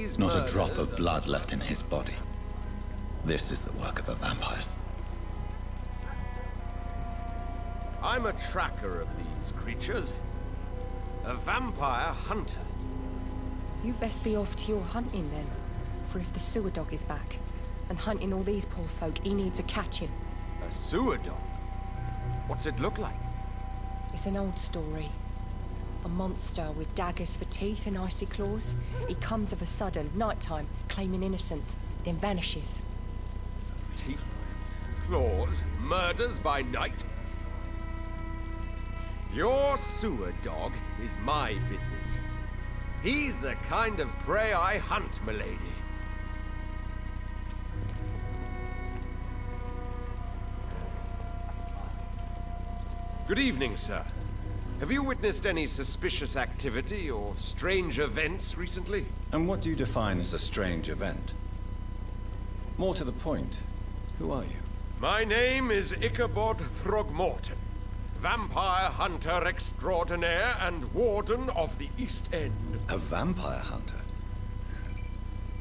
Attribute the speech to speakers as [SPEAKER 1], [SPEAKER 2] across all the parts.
[SPEAKER 1] these
[SPEAKER 2] Not a
[SPEAKER 1] murders...
[SPEAKER 2] drop of blood left in his body. This is the work of a vampire.
[SPEAKER 1] I'm a tracker of these creatures. A vampire hunter.
[SPEAKER 3] You best be off to your hunting then. For if the sewer dog is back, and hunting all these poor folk, he needs a catching.
[SPEAKER 1] A sewer dog? What's it look like?
[SPEAKER 3] It's an old story. A monster with daggers for teeth and icy claws. He comes of a sudden, nighttime, claiming innocence, then vanishes.
[SPEAKER 1] Teeth, claws, murders by night? Your sewer dog is my business. He's the kind of prey I hunt, milady. Good evening, sir. Have you witnessed any suspicious activity or strange events recently?
[SPEAKER 4] And what do you define as a strange event? More to the point, who are you?
[SPEAKER 1] My name is Ichabod Throgmorton, vampire hunter extraordinaire and warden of the East End.
[SPEAKER 4] A vampire hunter?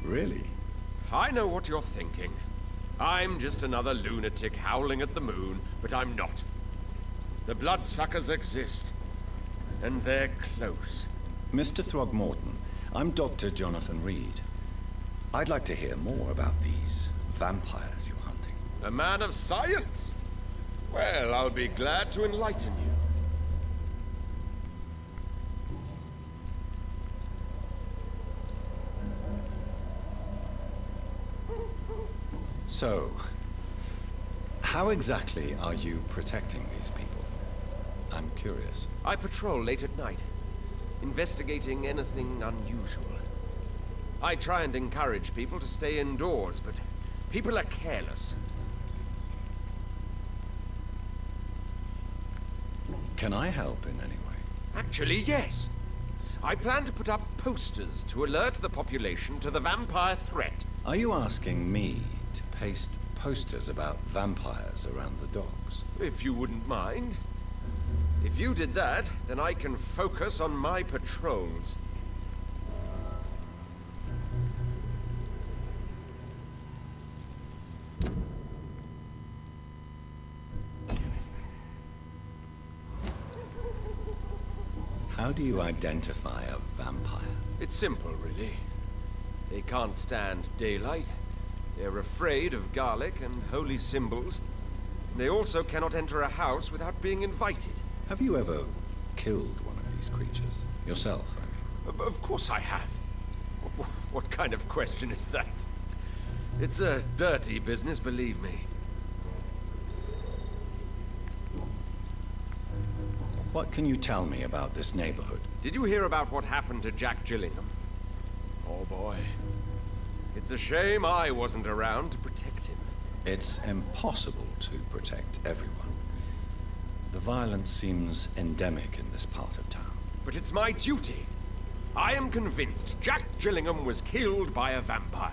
[SPEAKER 4] Really?
[SPEAKER 1] I know what you're thinking. I'm just another lunatic howling at the moon, but I'm not. The bloodsuckers exist, and they're close.
[SPEAKER 4] Mr. Throgmorton, I'm Dr. Jonathan Reid. I'd like to hear more about these vampires you're hunting.
[SPEAKER 1] A man of science? Well, I'll be glad to enlighten you.
[SPEAKER 4] So, how exactly are you protecting these people? I'm curious.
[SPEAKER 1] I patrol late at night, investigating anything unusual. I try and encourage people to stay indoors, but people are careless.
[SPEAKER 4] Can I help in any way?
[SPEAKER 1] Actually, yes. I plan to put up posters to alert the population to the vampire threat.
[SPEAKER 4] Are you asking me to paste posters about vampires around the docks?
[SPEAKER 1] If you wouldn't mind. If you did that, then I can focus on my patrols.
[SPEAKER 4] How do you identify a vampire?
[SPEAKER 1] It's simple, really. They can't stand daylight. They're afraid of garlic and holy symbols. They also cannot enter a house without being invited.
[SPEAKER 4] Have you ever killed one of these creatures? Yourself, I mean.
[SPEAKER 1] Of course I have. What kind of question is that? It's a dirty business, believe me.
[SPEAKER 4] What can you tell me about this neighborhood?
[SPEAKER 1] Did you hear about what happened to Jack Gillingham? Oh boy. It's a shame I wasn't around to protect him.
[SPEAKER 4] It's impossible to protect everyone. The violence seems endemic in this part of town.
[SPEAKER 1] But it's my duty. I am convinced Jack Gillingham was killed by a vampire.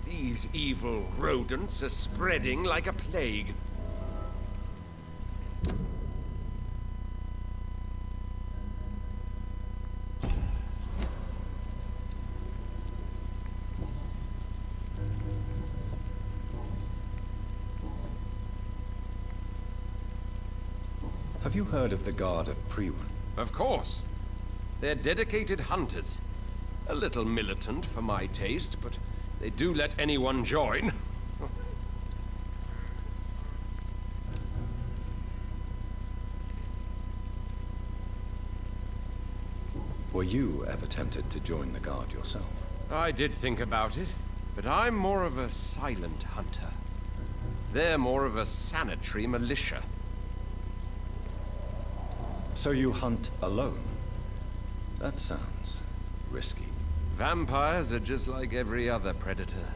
[SPEAKER 1] These evil rodents are spreading like a plague.
[SPEAKER 4] Have you heard of the Guard of Priwen?
[SPEAKER 1] Of course. They're dedicated hunters. A little militant for my taste, but they do let anyone join.
[SPEAKER 4] Were you ever tempted to join the Guard yourself?
[SPEAKER 1] I did think about it, but I'm more of a silent hunter. They're more of a sanitary militia.
[SPEAKER 4] So you hunt alone? That sounds risky.
[SPEAKER 1] Vampires are just like every other predator.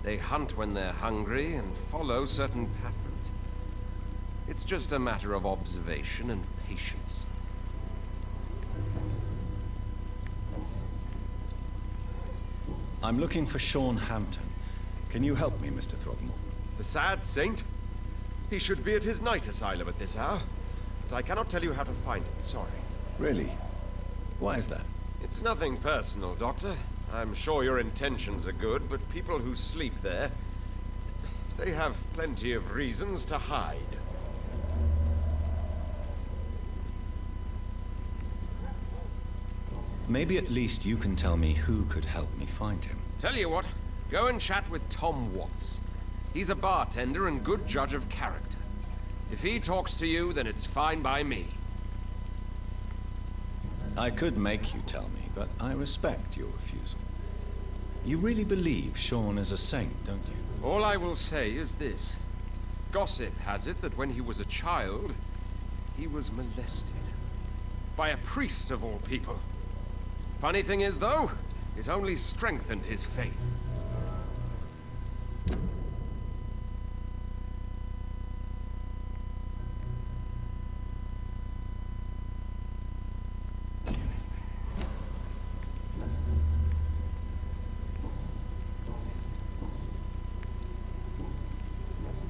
[SPEAKER 1] They hunt when they're hungry and follow certain patterns. It's just a matter of observation and patience.
[SPEAKER 4] I'm looking for Sean Hampton. Can you help me, Mr. Throgmorton?
[SPEAKER 1] The sad saint? He should be at his night asylum at this hour. But I cannot tell you how to find it, sorry.
[SPEAKER 4] Really? Why is that?
[SPEAKER 1] It's nothing personal, Doctor. I'm sure your intentions are good, but people who sleep there, they have plenty of reasons to hide.
[SPEAKER 4] Maybe at least you can tell me who could help me find him.
[SPEAKER 1] Tell you what, go and chat with Tom Watts. He's a bartender and good judge of character. If he talks to you, then it's fine by me.
[SPEAKER 4] I could make you tell me, but I respect your refusal. You really believe Sean is a saint, don't you?
[SPEAKER 1] All I will say is this. Gossip has it that when he was a child, he was molested. By a priest of all people. Funny thing is, though, it only strengthened his faith.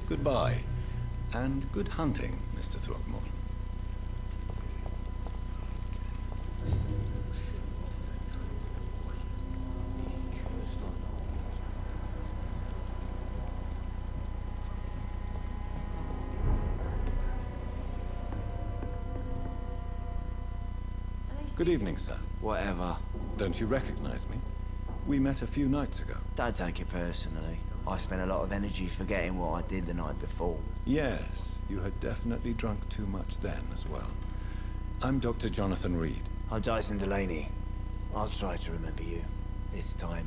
[SPEAKER 4] Goodbye, and good hunting, Mr. Throckmorton. Good evening, sir.
[SPEAKER 5] Whatever.
[SPEAKER 4] Don't you recognize me? We met a few nights ago.
[SPEAKER 5] Don't take it personally. I spent a lot of energy forgetting what I did the night before.
[SPEAKER 4] Yes, you had definitely drunk too much then as well. I'm Dr. Jonathan Reid.
[SPEAKER 5] I'm Dyson Delaney. I'll try to remember you. This time.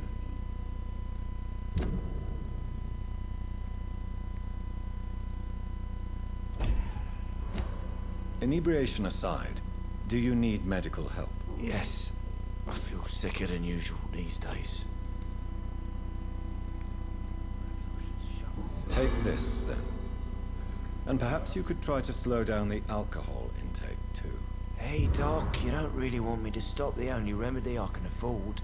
[SPEAKER 4] Inebriation aside, do you need medical help?
[SPEAKER 5] Yes. I feel sicker than usual these days.
[SPEAKER 4] Take this, then. And perhaps you could try to slow down the alcohol intake, too.
[SPEAKER 5] Hey, Doc, you don't really want me to stop the only remedy I can afford.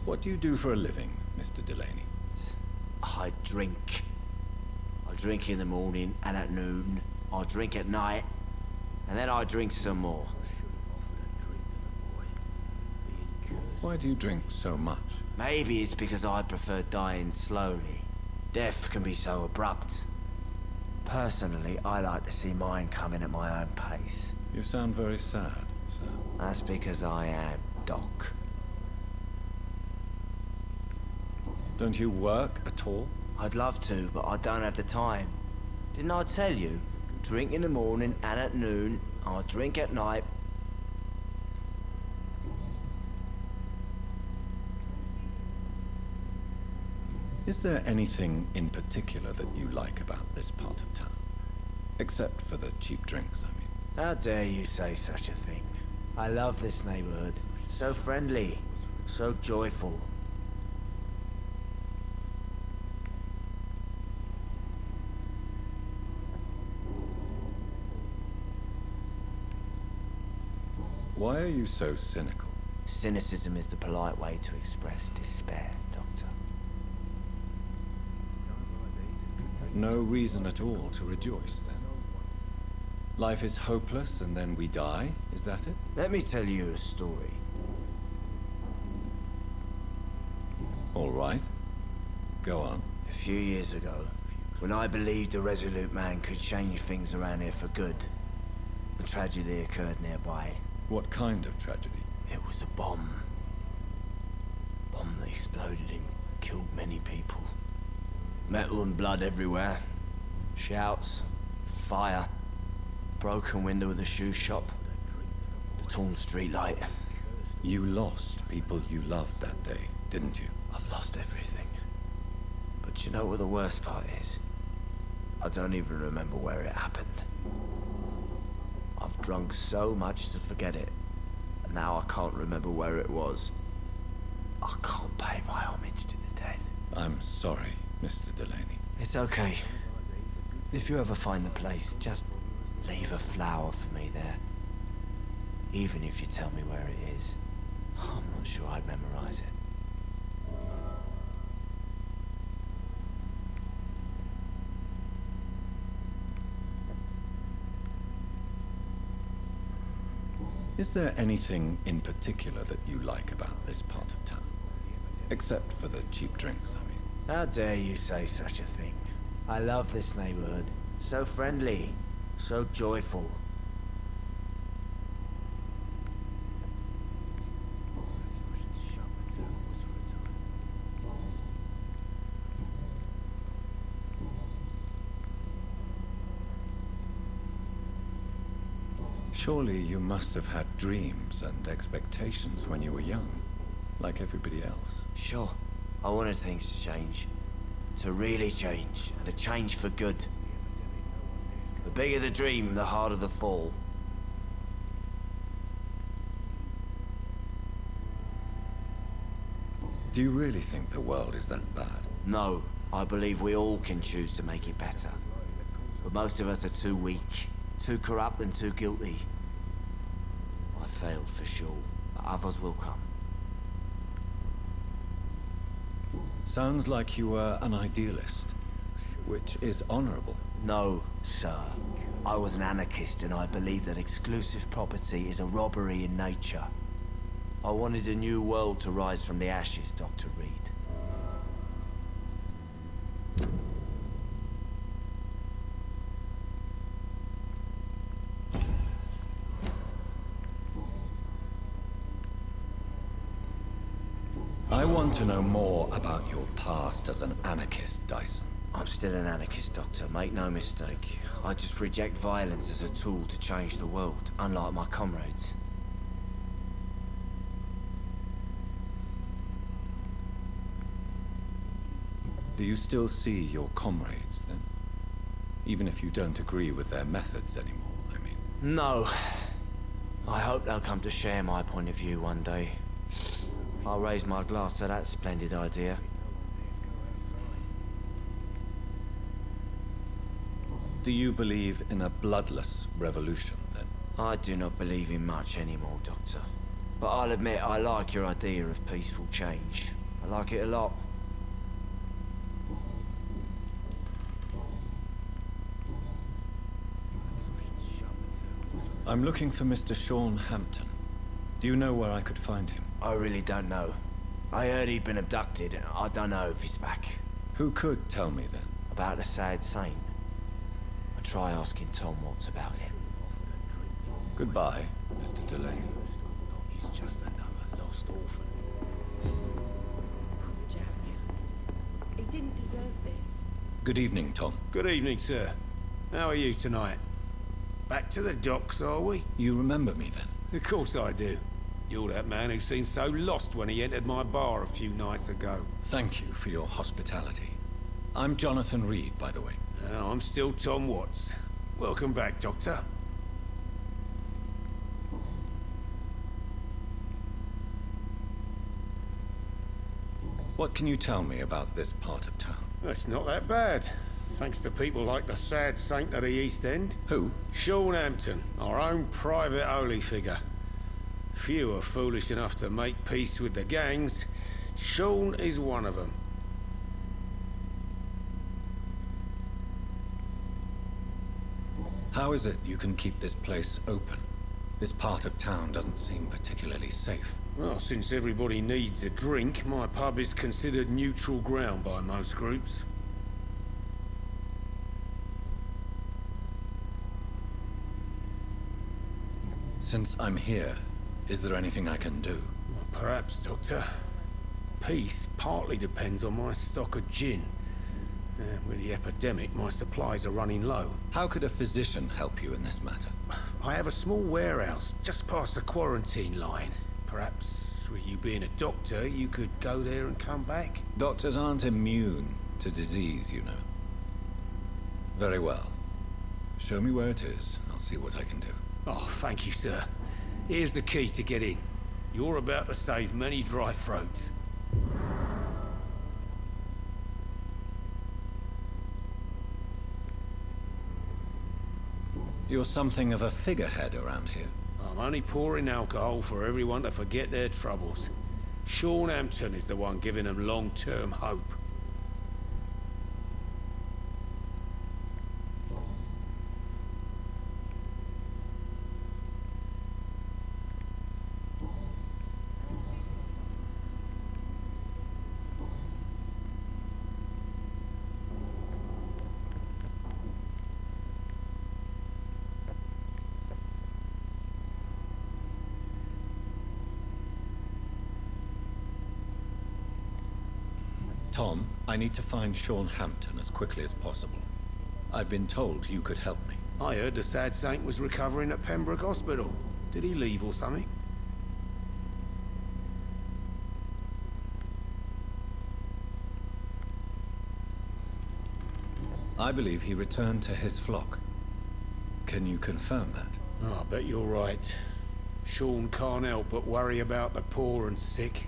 [SPEAKER 4] What do you do for a living, Mr. Delaney?
[SPEAKER 5] I drink. I drink in the morning and at noon. I drink at night. And then I drink some more.
[SPEAKER 4] Why do you drink so much?
[SPEAKER 5] Maybe it's because I prefer dying slowly. Death can be so abrupt. Personally, I like to see mine coming at my own pace.
[SPEAKER 4] You sound very sad, sir.
[SPEAKER 5] That's because I am, Doc.
[SPEAKER 4] Don't you work at all?
[SPEAKER 5] I'd love to, but I don't have the time. Didn't I tell you? Drink in the morning and at noon. I drink at night.
[SPEAKER 4] Is there anything in particular that you like about this part of town? Except for the cheap drinks, I mean.
[SPEAKER 5] How dare you say such a thing? I love this neighborhood. So friendly. So joyful.
[SPEAKER 4] Why are you so cynical?
[SPEAKER 5] Cynicism is the polite way to express despair, Doctor.
[SPEAKER 4] No reason at all to rejoice, then. Life is hopeless and then we die, is that it?
[SPEAKER 5] Let me tell you a story.
[SPEAKER 4] All right. Go on.
[SPEAKER 5] A few years ago, when I believed a resolute man could change things around here for good, a tragedy occurred nearby.
[SPEAKER 4] What kind of tragedy?
[SPEAKER 5] It was a bomb. Bomb that exploded and killed many people. Metal and blood everywhere. Shouts, fire, broken window of the shoe shop, the torn street light.
[SPEAKER 4] You lost people you loved that day, didn't you?
[SPEAKER 5] I've lost everything. But you know what the worst part is? I don't even remember where it happened. I've drunk so much to forget it, and now I can't remember where it was. I can't pay my homage to the dead.
[SPEAKER 4] I'm sorry, Mr. Delaney.
[SPEAKER 5] It's okay. If you ever find the place, just leave a flower for me there. Even if you tell me where it is, I'm not sure I'd memorize it.
[SPEAKER 4] Is there anything in particular that you like about this part of town? Except for the cheap drinks, I mean.
[SPEAKER 5] How dare you say such a thing? I love this neighborhood. So friendly, so joyful.
[SPEAKER 4] Surely you must have had dreams and expectations when you were young, like everybody else.
[SPEAKER 5] Sure, I wanted things to change. To really change, and to change for good. The bigger the dream, the harder the fall.
[SPEAKER 4] Do you really think the world is that bad?
[SPEAKER 5] No, I believe we all can choose to make it better. But most of us are too weak, too corrupt and too guilty. I failed for sure, but others will come.
[SPEAKER 4] Sounds like you were an idealist, which is honorable.
[SPEAKER 5] No, sir. I was an anarchist and I believed that exclusive property is a robbery in nature. I wanted a new world to rise from the ashes, Dr. Reid.
[SPEAKER 4] I want to know more about your past as an anarchist, Dyson.
[SPEAKER 5] I'm still an anarchist, Doctor. Make no mistake. I just reject violence as a tool to change the world, unlike my comrades.
[SPEAKER 4] Do you still see your comrades, then? Even if you don't agree with their methods anymore, I mean.
[SPEAKER 5] No. I hope they'll come to share my point of view one day. I'll raise my glass to that splendid idea.
[SPEAKER 4] Do you believe in a bloodless revolution, then?
[SPEAKER 5] I do not believe in much anymore, Doctor. But I'll admit I like your idea of peaceful change. I like it a lot.
[SPEAKER 4] I'm looking for Mr. Sean Hampton. Do you know where I could find him?
[SPEAKER 5] I really don't know. I heard he'd been abducted, and I don't know if he's back.
[SPEAKER 4] Who could tell me, then?
[SPEAKER 5] About the sad saint. I try asking Tom what's about him.
[SPEAKER 4] Goodbye, Mr. Delaney.
[SPEAKER 5] He's just another lost orphan.
[SPEAKER 3] Poor Jack. He didn't deserve this.
[SPEAKER 4] Good evening, Tom.
[SPEAKER 6] Good evening, sir. How are you tonight? Back to the docks, are we?
[SPEAKER 4] You remember me, then?
[SPEAKER 6] Of course I do. You're that man who seemed so lost when he entered my bar a few nights ago.
[SPEAKER 4] Thank you for your hospitality. I'm Jonathan Reid, by the way.
[SPEAKER 6] I'm still Tom Watts. Welcome back, Doctor.
[SPEAKER 4] What can you tell me about this part of town?
[SPEAKER 6] It's not that bad. Thanks to people like the sad saint of the East End.
[SPEAKER 4] Who?
[SPEAKER 6] Sean Hampton, our own private holy figure. Few are foolish enough to make peace with the gangs. Sean is one of them.
[SPEAKER 4] How is it you can keep this place open? This part of town doesn't seem particularly safe.
[SPEAKER 6] Well, since everybody needs a drink, my pub is considered neutral ground by most groups.
[SPEAKER 4] Since I'm here, is there anything I can do?
[SPEAKER 6] Well, perhaps, Doctor. Peace partly depends on my stock of gin. With the epidemic, my supplies are running low.
[SPEAKER 4] How could a physician help you in this matter?
[SPEAKER 6] I have a small warehouse just past the quarantine line. Perhaps, with you being a doctor, you could go there and come back?
[SPEAKER 4] Doctors aren't immune to disease, you know. Very well. Show me where it is. I'll see what I can do.
[SPEAKER 6] Oh, thank you, sir. Here's the key to get in. You're about to save many dry throats.
[SPEAKER 4] You're something of a figurehead around here.
[SPEAKER 6] I'm only pouring alcohol for everyone to forget their troubles. Sean Hampton is the one giving them long-term hope.
[SPEAKER 4] Tom, I need to find Sean Hampton as quickly as possible. I've been told you could help me.
[SPEAKER 6] I heard the sad saint was recovering at Pembroke Hospital. Did he leave or something?
[SPEAKER 4] I believe he returned to his flock. Can you confirm that?
[SPEAKER 6] Oh, I bet you're right. Sean can't help but worry about the poor and sick.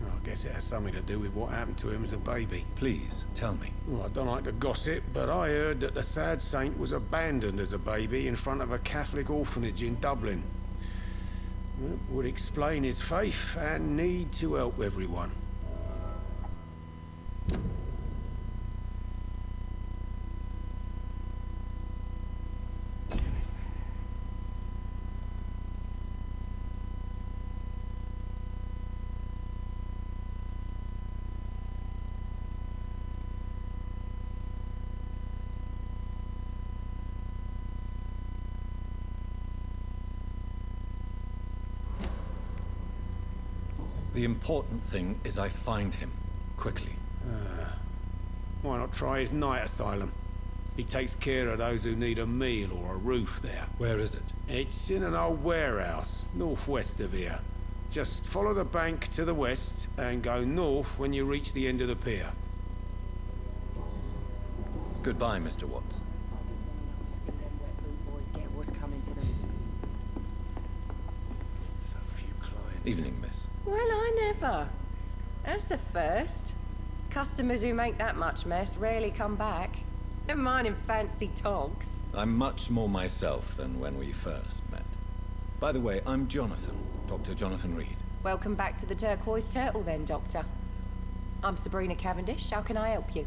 [SPEAKER 6] I guess it has something to do with what happened to him as a baby.
[SPEAKER 4] Please, tell me.
[SPEAKER 6] Well, I don't like to gossip, but I heard that the sad saint was abandoned as a baby in front of a Catholic orphanage in Dublin. It would explain his faith and need to help everyone.
[SPEAKER 4] The important thing is I find him, quickly.
[SPEAKER 6] Why not try his night asylum? He takes care of those who need a meal or a roof there.
[SPEAKER 4] Where is it?
[SPEAKER 6] It's in an old warehouse, northwest of here. Just follow the bank to the west and go north when you reach the end of the pier.
[SPEAKER 4] Goodbye, Mr. Watts.
[SPEAKER 3] See them wet boot boys get what's coming to them.
[SPEAKER 6] So few clients.
[SPEAKER 4] Evening, miss.
[SPEAKER 3] Well, I never. That's a first. Customers who make that much mess rarely come back. Never mind in fancy togs.
[SPEAKER 4] I'm much more myself than when we first met. By the way, I'm Jonathan, Dr. Jonathan Reid.
[SPEAKER 3] Welcome back to the Turquoise Turtle then, Doctor. I'm Sabrina Cavendish. How can I help you?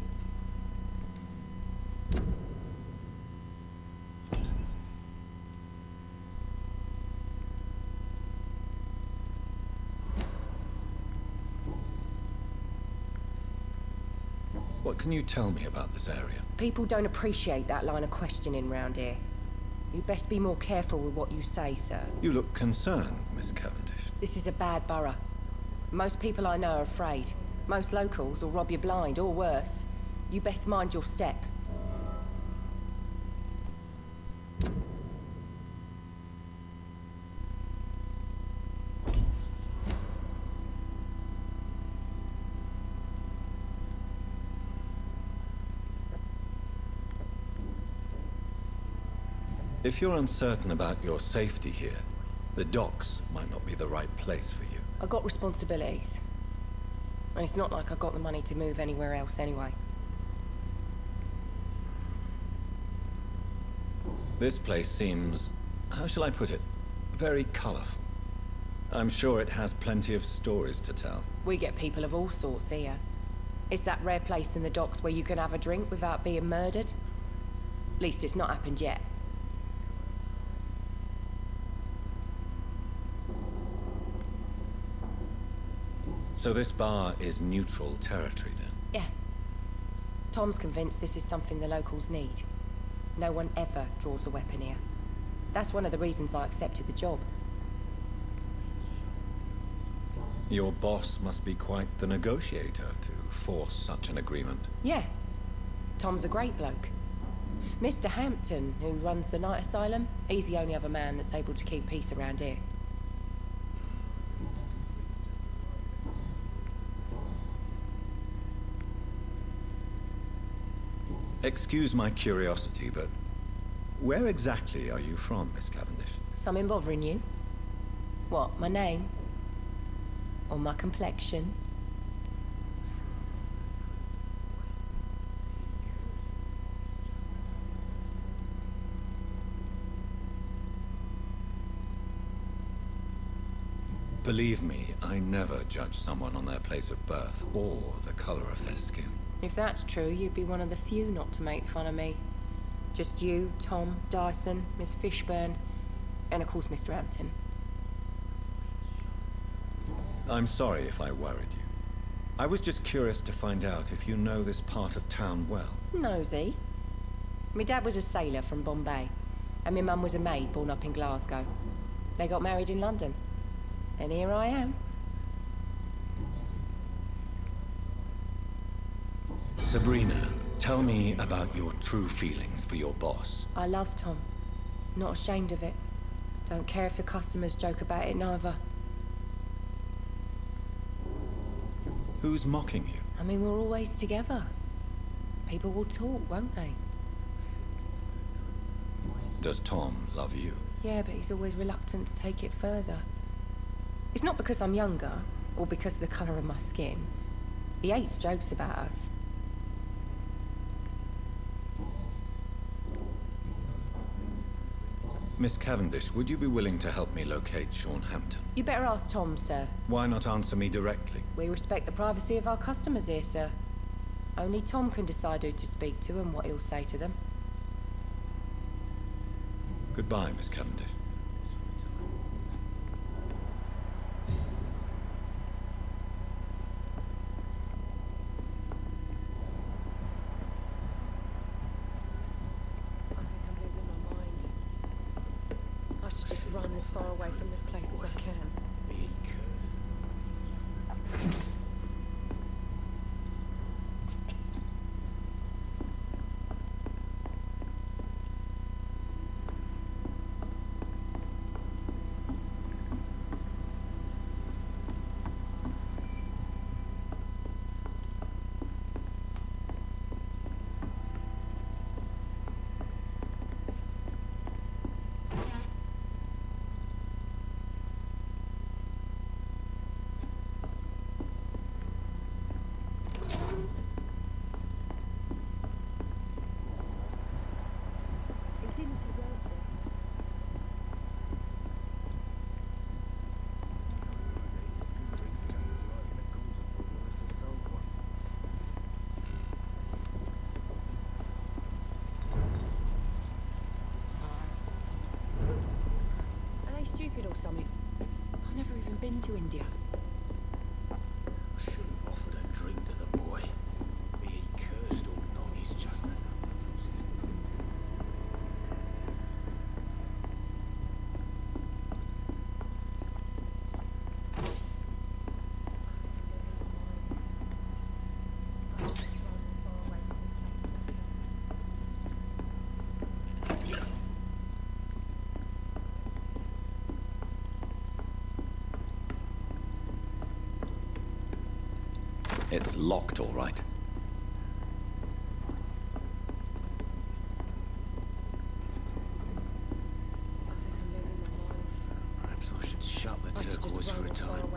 [SPEAKER 4] What can you tell me about this area?
[SPEAKER 3] People don't appreciate that line of questioning round here. You best be more careful with what you say, sir.
[SPEAKER 4] You look concerned, Miss Cavendish.
[SPEAKER 3] This is a bad borough. Most people I know are afraid. Most locals will rob you blind, or worse. You best mind your step.
[SPEAKER 4] If you're uncertain about your safety here, the docks might not be the right place for you.
[SPEAKER 3] I got responsibilities. And it's not like I got the money to move anywhere else anyway.
[SPEAKER 4] This place seems, how shall I put it, very colorful. I'm sure it has plenty of stories to tell.
[SPEAKER 3] We get people of all sorts here. It's that rare place in the docks where you can have a drink without being murdered. At least it's not happened yet.
[SPEAKER 4] So this bar is neutral territory then?
[SPEAKER 3] Yeah. Tom's convinced this is something the locals need. No one ever draws a weapon here. That's one of the reasons I accepted the job.
[SPEAKER 4] Your boss must be quite the negotiator to force such an agreement.
[SPEAKER 3] Yeah. Tom's a great bloke. Mr. Hampton, who runs the night asylum, he's the only other man that's able to keep peace around here.
[SPEAKER 4] Excuse my curiosity, but where exactly are you from, Miss Cavendish?
[SPEAKER 3] Something bothering you? What, my name? Or my complexion?
[SPEAKER 4] Believe me, I never judge someone on their place of birth or the color of their skin.
[SPEAKER 3] If that's true, you'd be one of the few not to make fun of me. Just you, Tom, Dyson, Miss Fishburne, and of course Mr. Hampton.
[SPEAKER 4] I'm sorry if I worried you. I was just curious to find out if you know this part of town well.
[SPEAKER 3] Nosy. My dad was a sailor from Bombay, and my mum was a maid born up in Glasgow. They got married in London. And here I am.
[SPEAKER 4] Sabrina, tell me about your true feelings for your boss.
[SPEAKER 3] I love Tom. Not ashamed of it. Don't care if the customers joke about it neither.
[SPEAKER 4] Who's mocking you?
[SPEAKER 3] I mean, we're always together. People will talk, won't they?
[SPEAKER 4] Does Tom love you?
[SPEAKER 3] Yeah, but he's always reluctant to take it further. It's not because I'm younger, or because of the colour of my skin. He hates jokes about us.
[SPEAKER 4] Miss Cavendish, would you be willing to help me locate Sean Hampton?
[SPEAKER 3] You better ask Tom, sir.
[SPEAKER 4] Why not answer me directly?
[SPEAKER 3] We respect the privacy of our customers here, sir. Only Tom can decide who to speak to and what he'll say to them.
[SPEAKER 4] Goodbye, Miss Cavendish.
[SPEAKER 3] I should just run as far away from this place as I can. Stupid or something. I've never even been to India.
[SPEAKER 6] I should have offered a drink to the boy. Be he cursed or not, he's just that.
[SPEAKER 4] It's locked, all right.
[SPEAKER 6] Perhaps I should shut the turquoise for a time.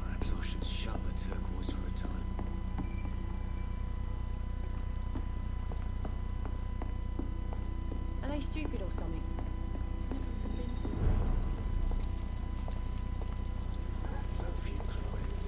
[SPEAKER 6] Perhaps I should shut the turquoise for a time.
[SPEAKER 3] Are they stupid or something?
[SPEAKER 6] So few clients.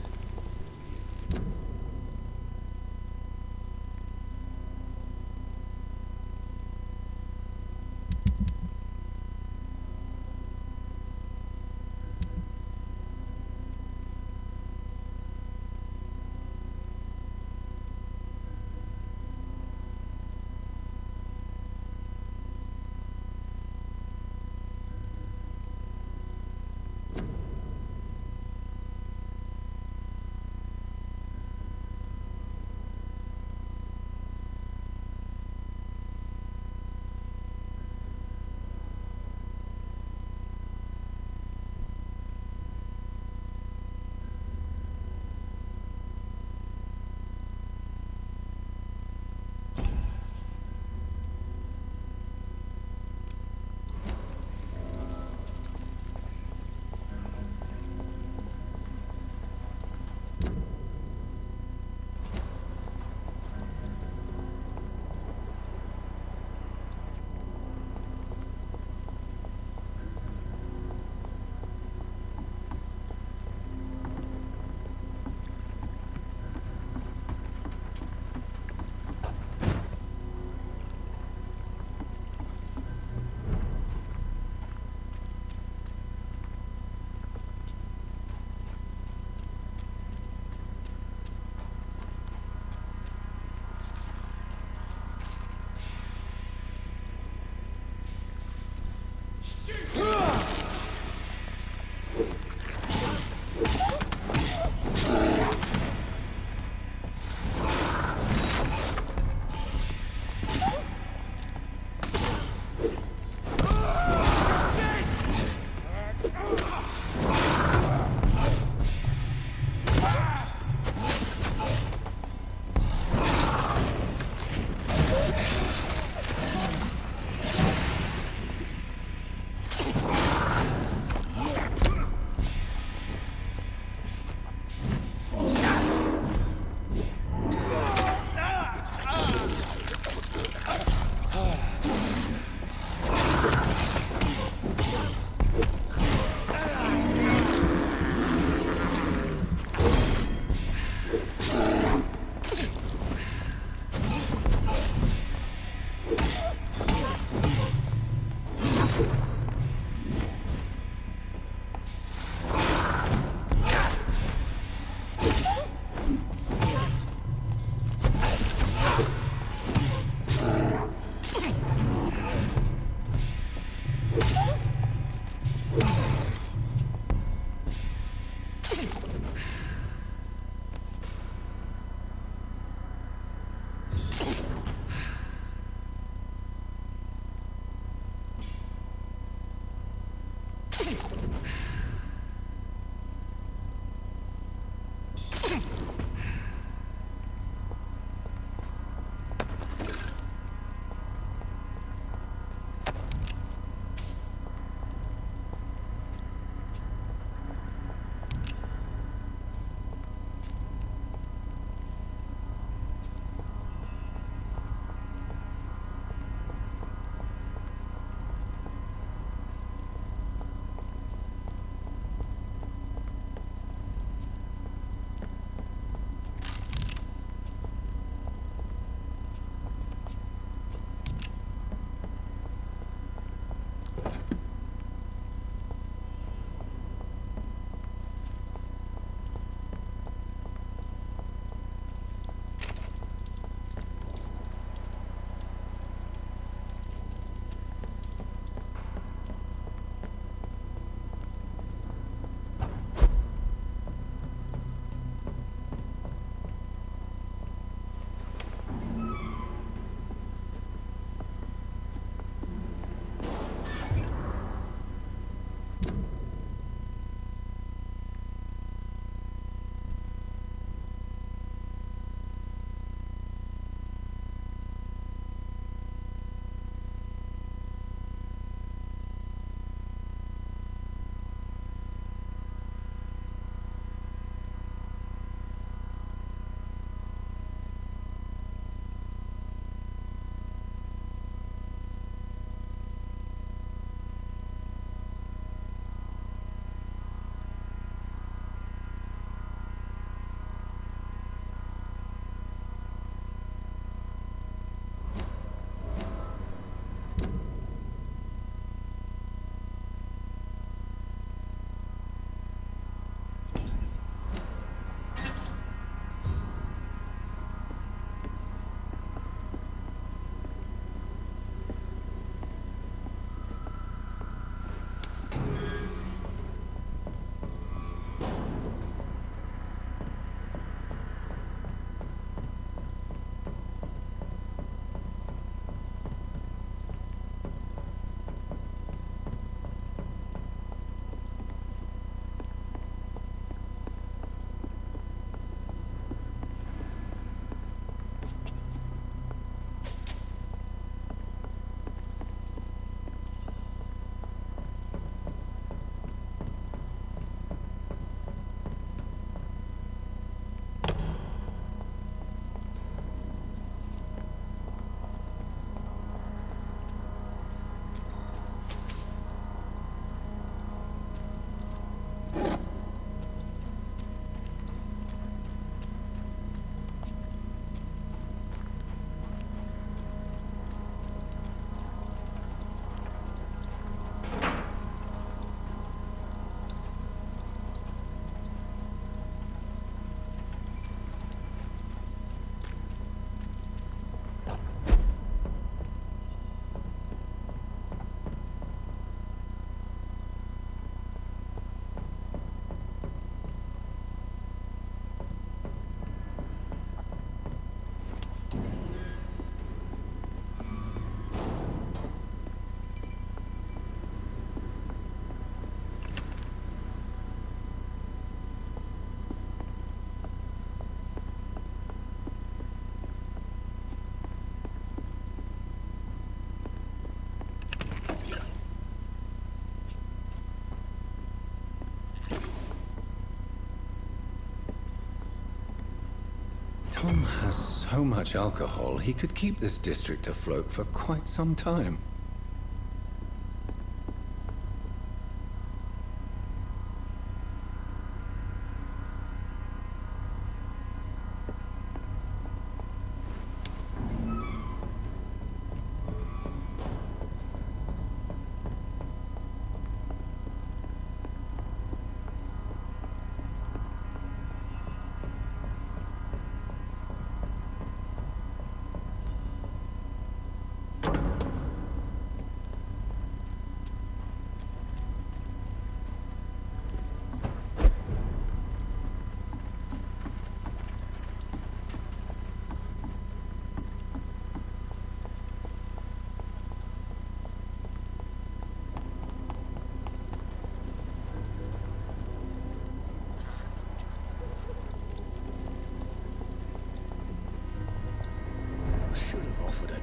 [SPEAKER 4] so much alcohol, he could keep this district afloat for quite some time.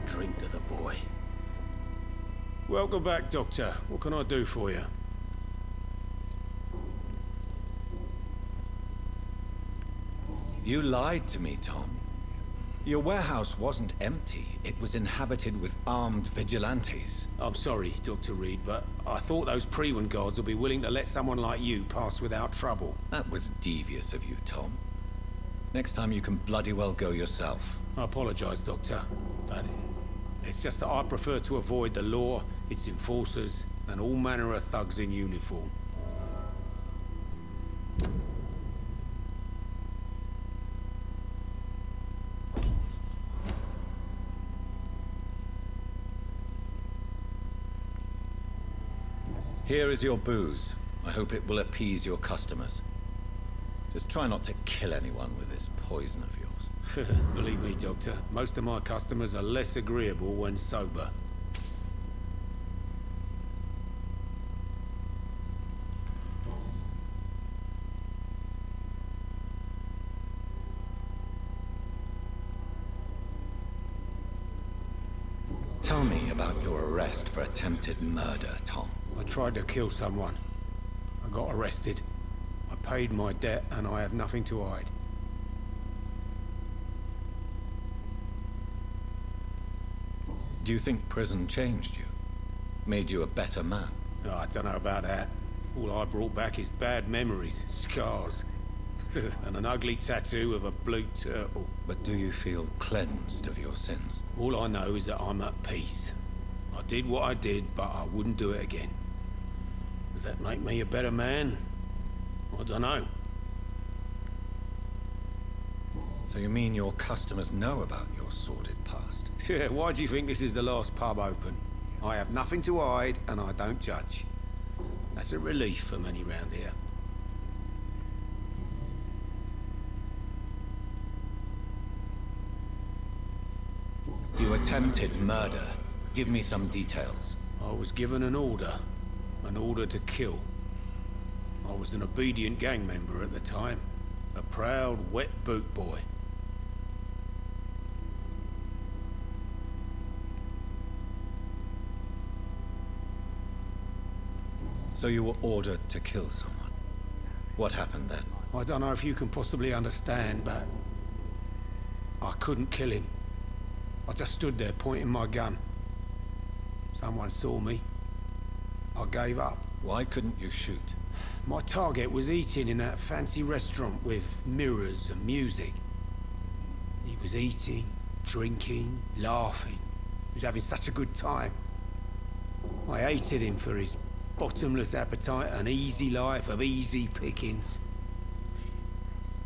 [SPEAKER 6] Drink to the boy. Welcome back, Doctor. What can I do for you?
[SPEAKER 4] You lied to me, Tom. Your warehouse wasn't empty. It was inhabited with armed vigilantes.
[SPEAKER 6] I'm sorry, Dr. Reid, but I thought those Prewen guards would be willing to let someone like you pass without trouble.
[SPEAKER 4] That was devious of you, Tom. Next time you can bloody well go yourself.
[SPEAKER 6] I apologize, Doctor, but it's just that I prefer to avoid the law, its enforcers, and all manner of thugs in uniform.
[SPEAKER 4] Here is your booze. I hope it will appease your customers. Just try not to kill anyone with this poison of yours.
[SPEAKER 6] Believe me, Doctor, most of my customers are less agreeable when sober.
[SPEAKER 4] Tell me about your arrest for attempted murder, Tom.
[SPEAKER 6] I tried to kill someone. I got arrested. I paid my debt and I have nothing to hide.
[SPEAKER 4] Do you think prison changed you? Made you a better man?
[SPEAKER 6] Oh, I don't know about that. All I brought back is bad memories, scars, and an ugly tattoo of a blue turtle.
[SPEAKER 4] But do you feel cleansed of your sins?
[SPEAKER 6] All I know is that I'm at peace. I did what I did, but I wouldn't do it again. Does that make me a better man? I don't know.
[SPEAKER 4] So you mean your customers know about your sordid past?
[SPEAKER 6] Yeah, why do you think this is the last pub open? I have nothing to hide, and I don't judge. That's a relief for many round here.
[SPEAKER 4] You attempted murder. Give me some details.
[SPEAKER 6] I was given an order to kill. I was an obedient gang member at the time. A proud, wet boot boy.
[SPEAKER 4] So you were ordered to kill someone. What happened then?
[SPEAKER 6] I don't know if you can possibly understand, but I couldn't kill him. I just stood there pointing my gun. Someone saw me. I gave up.
[SPEAKER 4] Why couldn't you shoot?
[SPEAKER 6] My target was eating in that fancy restaurant with mirrors and music. He was eating, drinking, laughing. He was having such a good time. I hated him for his bottomless appetite and easy life of easy pickings.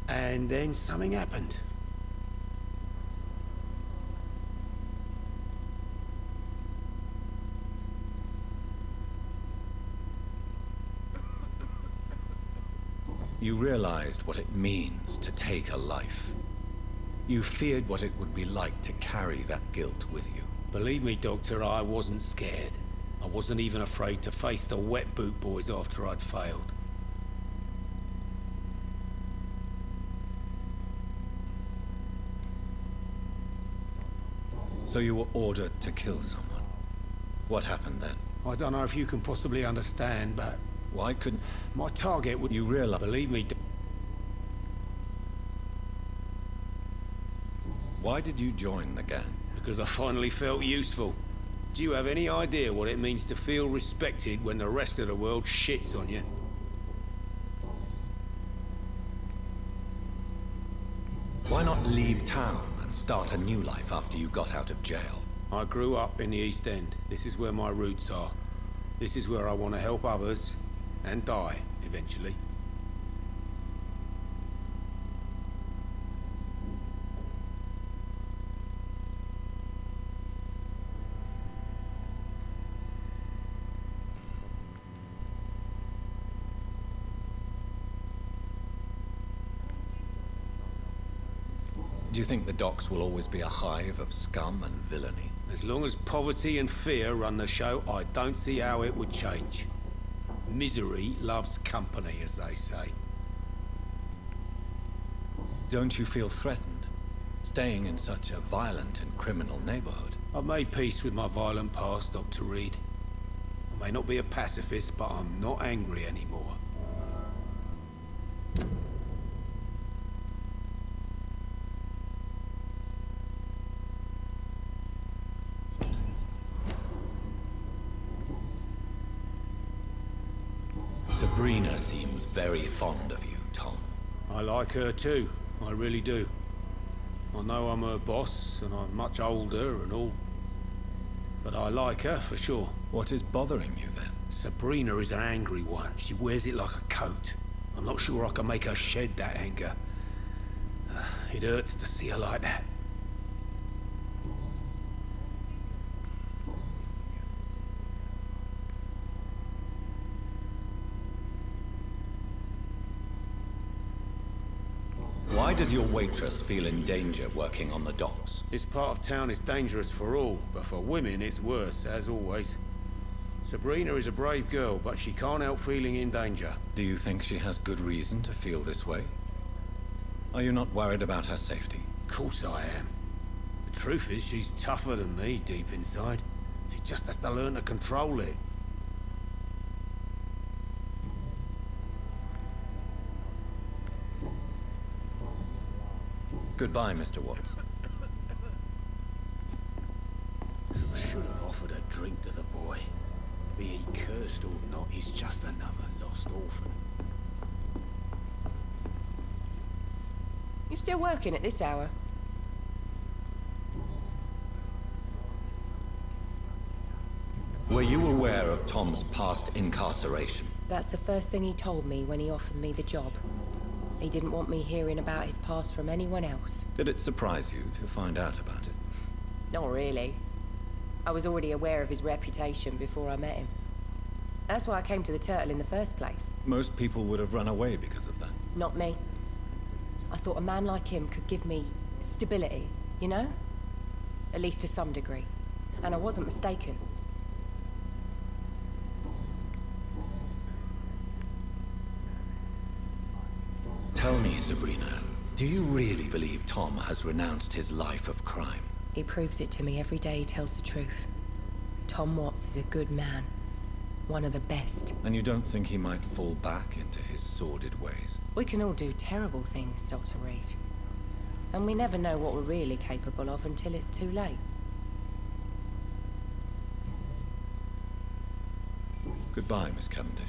[SPEAKER 6] And then something happened.
[SPEAKER 4] You realized what it means to take a life. You feared what it would be like to carry that guilt with you.
[SPEAKER 6] Believe me, Doctor, I wasn't scared. I wasn't even afraid to face the wet boot boys after I'd failed.
[SPEAKER 4] So you were ordered to kill someone. What happened then?
[SPEAKER 6] I don't know if you can possibly understand, but
[SPEAKER 4] Why couldn't...
[SPEAKER 6] my target would...
[SPEAKER 4] You realize...
[SPEAKER 6] Believe me,
[SPEAKER 4] Why did you join the gang?
[SPEAKER 6] Because I finally felt useful. Do you have any idea what it means to feel respected when the rest of the world shits on you?
[SPEAKER 4] Why not leave town and start a new life after you got out of jail?
[SPEAKER 6] I grew up in the East End. This is where my roots are. This is where I want to help others and die, eventually.
[SPEAKER 4] Do you think the docks will always be a hive of scum and villainy?
[SPEAKER 6] As long as poverty and fear run the show, I don't see how it would change. Misery loves company, as they say.
[SPEAKER 4] Don't you feel threatened, staying in such a violent and criminal neighborhood?
[SPEAKER 6] I've made peace with my violent past, Dr. Reid. I may not be a pacifist, but I'm not angry anymore.
[SPEAKER 4] Sabrina seems very fond of you, Tom.
[SPEAKER 6] I like her too, I really do. I know I'm her boss, and I'm much older and all. But I like her, for sure.
[SPEAKER 4] What is bothering you, then?
[SPEAKER 6] Sabrina is an angry one. She wears it like a coat. I'm not sure I can make her shed that anger. It hurts to see her like that.
[SPEAKER 4] Why does your waitress feel in danger working on the docks?
[SPEAKER 6] This part of town is dangerous for all, but for women it's worse, as always. Sabrina is a brave girl, but she can't help feeling in danger.
[SPEAKER 4] Do you think she has good reason to feel this way? Are you not worried about her safety?
[SPEAKER 6] Of course I am. The truth is, she's tougher than me deep inside. She just has to learn to control it.
[SPEAKER 4] Goodbye, Mr. Watts.
[SPEAKER 6] I should have offered a drink to the boy. Be he cursed or not, he's just another lost orphan.
[SPEAKER 3] You still working at this hour?
[SPEAKER 4] Were you aware of Tom's past incarceration?
[SPEAKER 3] That's the first thing he told me when he offered me the job. He didn't want me hearing about his past from anyone else.
[SPEAKER 4] Did it surprise you to find out about it?
[SPEAKER 3] Not really. I was already aware of his reputation before I met him. That's why I came to the Turtle in the first place.
[SPEAKER 4] Most people would have run away because of that.
[SPEAKER 3] Not me. I thought a man like him could give me stability, you know? At least to some degree. And I wasn't mistaken.
[SPEAKER 4] Tell me, Sabrina, do you really believe Tom has renounced his life of crime?
[SPEAKER 3] He proves it to me every day he tells the truth. Tom Watts is a good man. One of the best.
[SPEAKER 4] And you don't think he might fall back into his sordid ways?
[SPEAKER 3] We can all do terrible things, Dr. Reid. And we never know what we're really capable of until it's too late.
[SPEAKER 4] Goodbye, Miss Cavendish.